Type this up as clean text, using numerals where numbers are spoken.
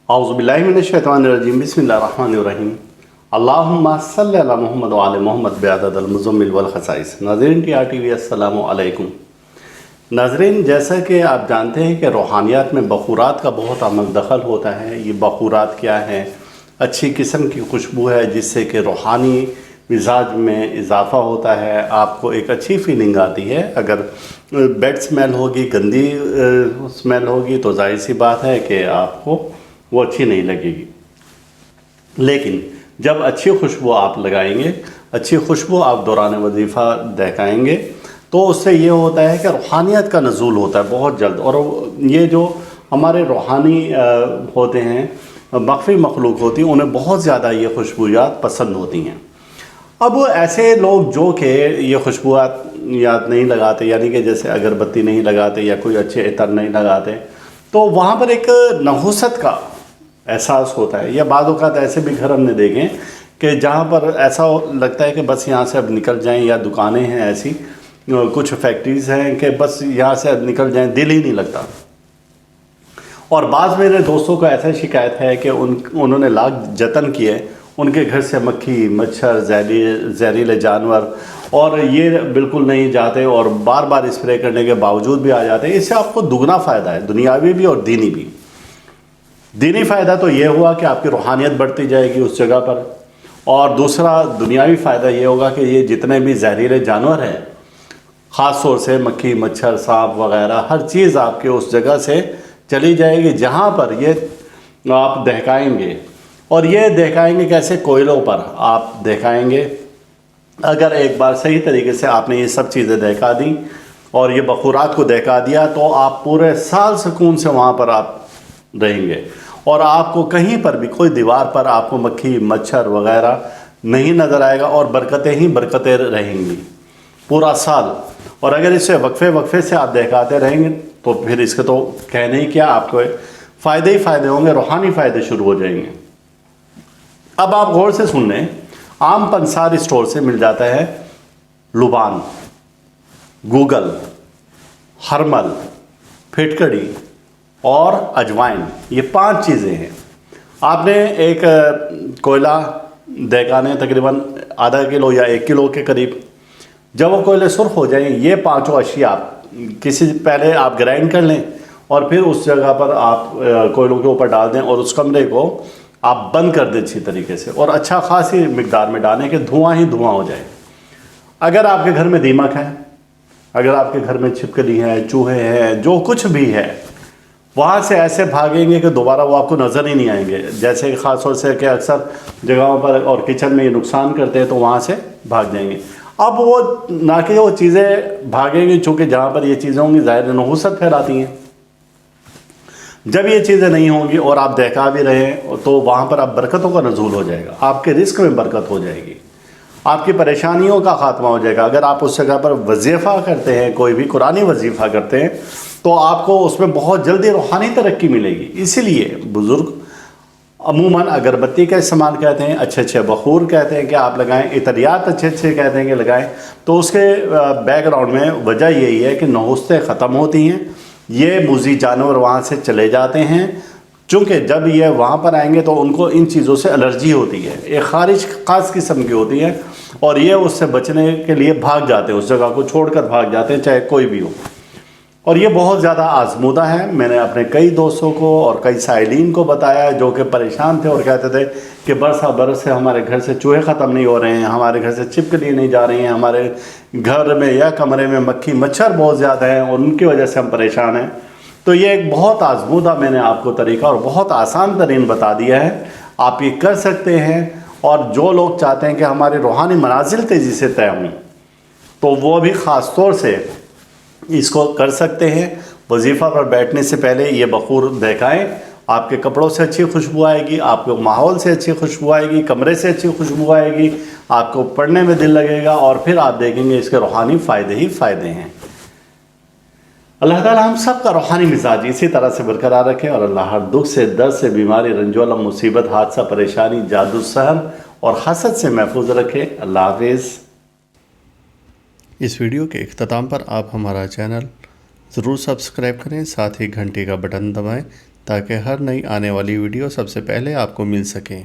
औज़ुबिल्लाहिमिनश्शैतानिर्रजीम बिस्मिल्लाहिर्रहमानिर्रहीम अल्लाहुम्मा सल्लि अला मुहम्मद व आले मुहम्मद बिअदद अल-मुज़म्मिल वल खसाइस। नाज़रीन TRTV अस्सलामु अलैकुम। नाज़रीन, जैसा कि आप जानते हैं कि रूहानियात में बखूरात का बहुत अमल दखल होता है। ये बखूरात क्या हैं? अच्छी किस्म की खुशबू है जिससे कि रूहानी मिजाज में इजाफ़ा होता है, आपको एक अच्छी फीलिंग आती है। अगर बैड स्मेल होगी, गंदी स्मेल होगी तो जाहिर सी बात है कि आपको वो अच्छी नहीं लगेगी। लेकिन जब अच्छी खुशबू आप लगाएंगे, अच्छी खुशबू आप दौरान वजीफ़ा दहकाएंगे तो उससे ये होता है कि रूहानियत का नज़ूल होता है बहुत जल्द। और ये जो हमारे रूहानी होते हैं, मख्फ़ी मखलूक होती हैं, उन्हें बहुत ज़्यादा ये खुशबूयात पसंद होती हैं। अब ऐसे लोग जो कि ये खुशबूयात नहीं लगाते, यानी कि जैसे अगरबत्ती नहीं लगाते या कोई अच्छे इतर नहीं लगाते, तो वहाँ पर एक नहुसत का एहसास होता है। या बाद औक़ात ऐसे भी घर हमने देखें कि जहाँ पर ऐसा लगता है कि बस यहाँ से अब निकल जाएं, या दुकानें हैं ऐसी, कुछ फैक्ट्रीज़ हैं कि बस यहाँ से अब निकल जाएं, दिल ही नहीं लगता। और बाज़ मेरे दोस्तों को ऐसा शिकायत है कि उन्होंने लाख जतन किए, उनके घर से मक्खी, मच्छर, जहरीले जानवर, और ये बिल्कुल नहीं जाते और बार बार स्प्रे करने के बावजूद भी आ जाते हैं। इससे आपको दुगना फ़ायदा है, दुनियावी भी और दीनी भी। दीनी फ़ायदा तो ये हुआ कि आपकी रूहानियत बढ़ती जाएगी उस जगह पर, और दूसरा दुनियावी फ़ायदा ये होगा कि ये जितने भी जहरीले जानवर हैं, ख़ास तौर से मक्खी, मच्छर, सांप वग़ैरह, हर चीज़ आपके उस जगह से चली जाएगी जहाँ पर ये आप दहकाएंगे। और ये दहकाएंगे कैसे? कोयलों पर आप दहकाएंगे। अगर एक बार सही तरीके से आपने ये सब चीज़ें दहका दी और ये बखूरात को दहका दिया तो आप पूरे साल सुकून से वहाँ पर आप रहेंगे, और आपको कहीं पर भी कोई दीवार पर आपको मक्खी, मच्छर वग़ैरह नहीं नज़र आएगा, और बरकतें ही बरकतें रहेंगी पूरा साल। और अगर इसे वक्फे से आप दहकाते रहेंगे तो फिर इसके तो कहने ही क्या, आपको फ़ायदे ही फ़ायदे होंगे, रूहानी फ़ायदे शुरू हो जाएंगे। अब आप गौर से सुन लें, आम पंसार स्टोर से मिल जाता है लुबान, गूगल, हरमल, फिटकड़ी और अजवाइन। ये 5 चीज़ें हैं। आपने एक कोयला दहकाने तकरीबन आधा किलो या 1 किलो के करीब। जब वो कोयले सुर्ख हो जाएं, ये 5 अशिया आप पहले आप ग्राइंड कर लें, और फिर उस जगह पर आप कोयलों के ऊपर डाल दें, और उस कमरे को आप बंद कर दें अच्छी तरीके से, और अच्छा खासी मिकदार में डालें कि धुआं ही धुआं हो जाए। अगर आपके घर में दीमक है, अगर आपके घर में छिपकली है, चूहे हैं, जो कुछ भी है, वहाँ से ऐसे भागेंगे कि दोबारा वो आपको नज़र ही नहीं आएंगे। जैसे ख़ास तौर से कि अक्सर जगहों पर और किचन में ये नुकसान करते हैं, तो वहाँ से भाग जाएंगे। अब वो ना कि वो चीज़ें भागेंगी, चूँकि जहाँ पर ये चीज़ें होंगी ज़ाहिर नहुसत फैलाती हैं। जब ये चीज़ें नहीं होंगी और आप दहका भी रहे हैं तो वहाँ पर आप बरकतों का नज़ूल हो जाएगा, आपके रिस्क में बरकत हो जाएगी, आपकी परेशानियों का ख़ात्मा हो जाएगा। अगर आप उस जगह पर वजीफ़ा करते हैं, कोई भी कुरानी वजीफ़ा करते हैं, तो आपको उसमें बहुत जल्दी रूहानी तरक्की मिलेगी। इसीलिए बुज़ुर्ग अमूमन अगरबत्ती का इस्तेमाल कहते हैं, अच्छे बखूर कहते हैं कि आप लगाएं, इतरियात अच्छे कहते हैं कि लगाएं। तो उसके बैकग्राउंड में वजह यही है कि नहुस्तें ख़त्म होती हैं, ये मुज़ी जानवर वहाँ से चले जाते हैं। चूँकि जब ये वहाँ पर आएंगे तो उनको इन चीज़ों से एलर्जी होती है, एक ख़ारिश ख़ास किस्म की होती है, और ये उससे बचने के लिए भाग जाते हैं, उस जगह को छोड़कर भाग जाते हैं, चाहे कोई भी हो। और ये बहुत ज़्यादा आजमूदा है। मैंने अपने कई दोस्तों को और कई साइलीन को बताया जो कि परेशान थे और कहते थे कि बरस से हमारे घर से चूहे ख़त्म नहीं हो रहे हैं, हमारे घर से छिपकली नहीं जा रही हैं, हमारे घर में या कमरे में मक्खी मच्छर बहुत ज़्यादा हैं और उनकी वजह से हम परेशान हैं। तो ये एक बहुत आजमूदा मैंने आपको तरीका और बहुत आसान तरीन बता दिया है, आप ये कर सकते हैं। और जो लोग चाहते हैं कि हमारे रूहानी मनाजिल तेज़ी से तय हों, तो वो भी ख़ास तौर से इसको कर सकते हैं। वजीफ़ा पर बैठने से पहले ये बखूर दहकाएं, आपके कपड़ों से अच्छी खुशबू आएगी, आपके माहौल से अच्छी खुशबू आएगी, कमरे से अच्छी खुशबू आएगी, आपको पढ़ने में दिल लगेगा, और फिर आप देखेंगे इसके रूहानी फ़ायदे ही फ़ायदे हैं। अल्लाह ताला हम सब का रूहानी मिजाज इसी तरह से बरकरार रखे, और अल्लाह हर दुख से, दर्द से, बीमारी, रंजोलम, मुसीबत, हादसा, परेशानी, जादू, सहर और हसद से महफूज रखे। अल्लाह हाफ़िज़। इस वीडियो के इख्तिताम पर आप हमारा चैनल ज़रूर सब्सक्राइब करें, साथ ही घंटी का बटन दबाएं تاکہ ہر نئی آنے والی ویڈیو سب سے پہلے آپ کو مل سکیں۔